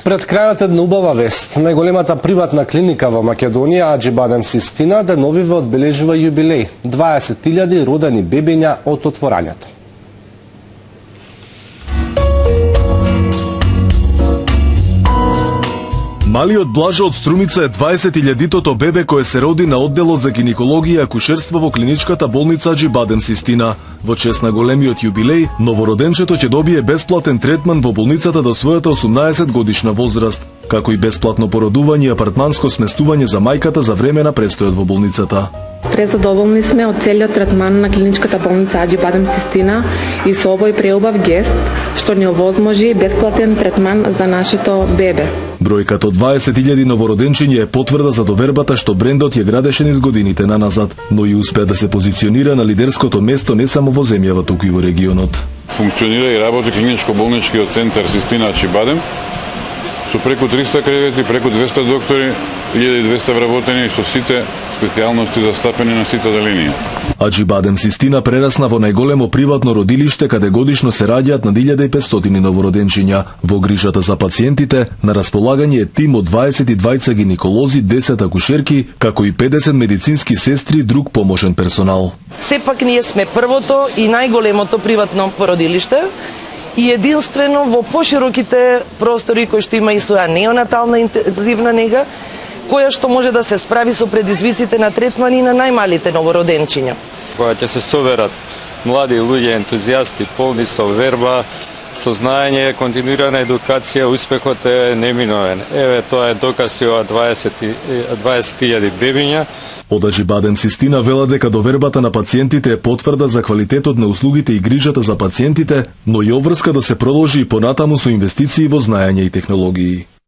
Пред крајот една убава вест. Најголемата приватна клиника во Македонија, Аџибадем Систина, деновиве одбележува јубилеј. 20.000 родени бебиња од отворањето. Малиот Блажо од Струмица е 20.000-тото бебе кое се роди на одделот за гинекологија и акушерство во клиничката болница Аџибадем Систина. Во чест на големиот јубилеј, новороденчето ќе добие бесплатен третман во болницата до својата 18 годишна возраст, како и бесплатно породување и апартманско сместување за мајката за време на престојот во болницата. Презадоволни сме од целиот третман на клиничката болница Аџибадем Систина и со овој преубав гест што ни овозможи бесплатен третман за нашето бебе. Бројката од 20.000 новороденчиња е потврда за довербата што брендот ја градеше низ годините наназад, но и успеа да се позиционира на лидерското место не само во земјава, туку и во регионот. Функционира и работи клиничко-болничкиот центар Систина Аџибадем со преку 300 кревети, преку 200 доктори, 1200 вработени со сите специјалности застапени на сите деленија. Аџибадем Систина прерасна во најголемо приватно родилиште каде годишно се раѓаат над 1500 новороденчиња. Во грижата за пациентите на располагање е тим од 22 гинеколози, 10 акушерки, како и 50 медицински сестри и друг помошен персонал. Сепак ние сме првото и најголемото приватно породилиште и единствено во пошироките простори кои што има и своја неонатална интензивна нега, која што може да се справи со предизвиците на третмани на најмалите новороденчиња. Кога ќе се соберат млади луѓе, ентузијасти, полни со верба, со знаење, континуирана едукација, успехот е неминовен. Еве, тоа е доказ и ова 20.000 бебиња. Од Аџибадем Систина вела дека довербата на пациентите е потврда за квалитетот на услугите и грижата за пациентите, но и обврска да се продолжи и понатаму со инвестиции во знаење и технологии.